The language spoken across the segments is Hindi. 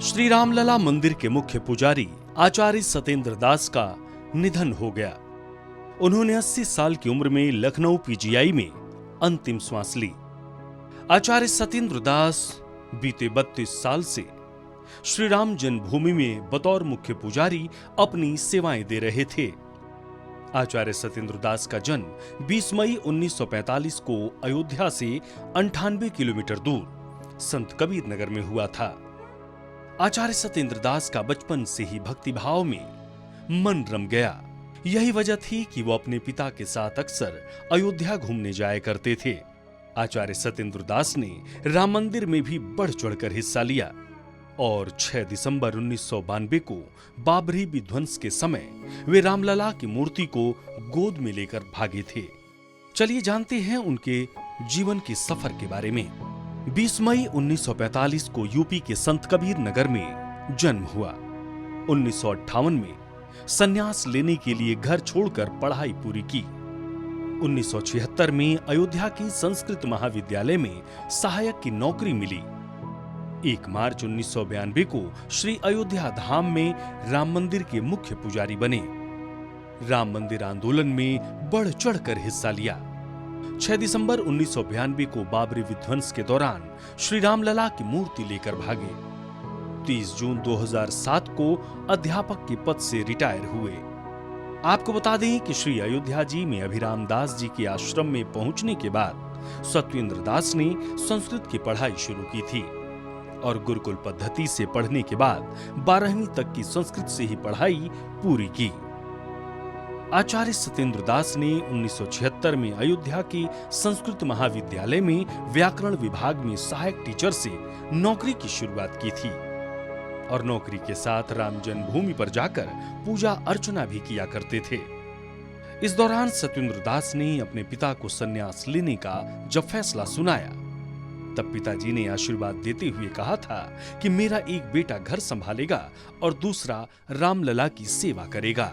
श्री रामलला मंदिर के मुख्य पुजारी आचार्य सत्येंद्र दास का निधन हो गया। उन्होंने 80 साल की उम्र में लखनऊ पीजीआई में अंतिम श्वास ली। आचार्य सत्येंद्र दास बीते 32 साल से श्री राम जन्मभूमि में बतौर मुख्य पुजारी अपनी सेवाएं दे रहे थे। आचार्य सत्येंद्र दास का जन्म 20 मई 1945 को अयोध्या से 98 किलोमीटर दूर संत कबीर नगर में हुआ था। आचार्य सत्येंद्र दास का बचपन से ही भक्तिभाव में मन रम गया। यही वजह थी कि वो अपने पिता के साथ अक्सर अयोध्या घूमने जाया करते थे। आचार्य सत्येंद्र दास ने राम मंदिर में भी बढ़ चढ़कर हिस्सा लिया और 6 दिसंबर 1992 को बाबरी विध्वंस के समय वे रामलला की मूर्ति को गोद में लेकर भागे थे। चलिए जानते हैं उनके जीवन के सफर के बारे में। 20 मई 1945 को यूपी के संत कबीर नगर में जन्म हुआ। 1958 में संन्यास लेने के लिए घर छोड़कर पढ़ाई पूरी की। 1976 में अयोध्या की संस्कृत महाविद्यालय में सहायक की नौकरी मिली। 1 मार्च 1992 को श्री अयोध्या धाम में राम मंदिर के मुख्य पुजारी बने। राम मंदिर आंदोलन में बढ़ चढ़कर हिस्सा लिया। 6 दिसंबर 1992 को बाबरी विध्वंस के दौरान श्री रामलला की मूर्ति लेकर भागे। 30 जून 2007 को अध्यापक के पद से रिटायर हुए। आपको बता दें कि श्री अयोध्या जी में अभिराम दास जी के आश्रम में पहुंचने के बाद सत्येंद्र दास ने संस्कृत की पढ़ाई शुरू की थी और गुरुकुल पद्धति से पढ़ने के बाद 12वीं तक की संस्कृत से ही पढ़ाई पूरी की। आचार्य सत्येंद्र दास ने 1976 में अयोध्या के संस्कृत महाविद्यालय में व्याकरण विभाग में सहायक टीचर से नौकरी की शुरुआत की थी और नौकरी के साथ राम जन्मभूमि पर जाकर पूजा अर्चना भी किया करते थे। इस दौरान सत्येंद्र दास ने अपने पिता को संन्यास लेने का जब फैसला सुनाया, तब पिताजी ने आशीर्वाद देते हुए कहा था कि मेरा एक बेटा घर संभालेगा और दूसरा रामलला की सेवा करेगा।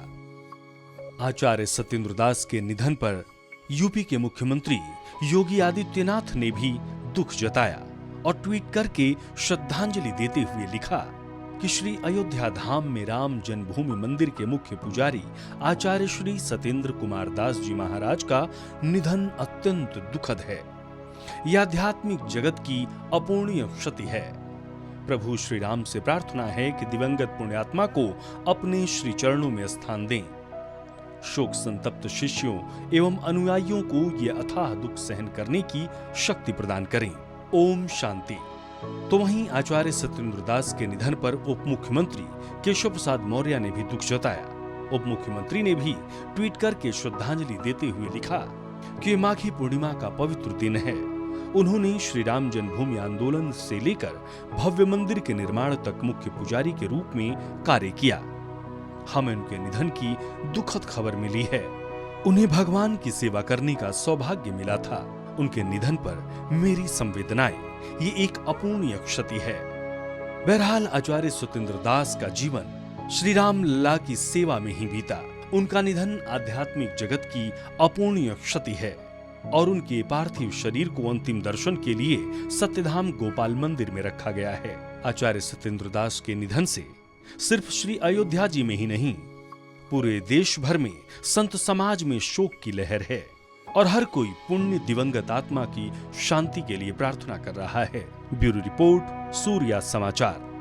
आचार्य सत्येंद्र दास के निधन पर यूपी के मुख्यमंत्री योगी आदित्यनाथ ने भी दुख जताया और ट्वीट करके श्रद्धांजलि देते हुए लिखा कि श्री अयोध्या धाम में राम जन्मभूमि मंदिर के मुख्य पुजारी आचार्य श्री सत्येंद्र कुमार दास जी महाराज का निधन अत्यंत दुखद है। यह आध्यात्मिक जगत की अपूर्णीय क्षति है। प्रभु श्री राम से प्रार्थना है कि दिवंगत पुण्यात्मा को अपने श्री चरणों में स्थान दें। शोक संतप्त शिष्यों एवं अनुयायियों को ये अथाह दुख सहन करने की शक्ति प्रदान करें। ओम शांति। तो वहीं आचार्य सत्येंद्र दास के निधन पर उप मुख्यमंत्री केशव प्रसाद मौर्य ने भी दुख जताया। उप मुख्यमंत्री ने भी ट्वीट करके श्रद्धांजलि देते हुए लिखा कि माघी पूर्णिमा का पवित्र दिन है। उन्होंने श्री राम जन्मभूमि आंदोलन से लेकर भव्य मंदिर के निर्माण तक मुख्य पुजारी के रूप में कार्य किया। हमें उनके निधन की दुखद खबर मिली है। उन्हें भगवान की सेवा करने का सौभाग्य मिला था। उनके निधन पर मेरी संवेदनाएं, ये एक अपूर्णीय क्षति है। बहरहाल आचार्य सत्येंद्र दास का जीवन श्री राम लला की सेवा में ही बीता। उनका निधन आध्यात्मिक जगत की अपूर्णीय क्षति है और उनके पार्थिव शरीर को अंतिम दर्शन के लिए सत्यधाम गोपाल मंदिर में रखा गया है। आचार्य सत्येंद्र दास के निधन से सिर्फ श्री अयोध्या जी में ही नहीं, पूरे देश भर में संत समाज में शोक की लहर है और हर कोई पुण्य दिवंगत आत्मा की शांति के लिए प्रार्थना कर रहा है। ब्यूरो रिपोर्ट, सूर्या समाचार।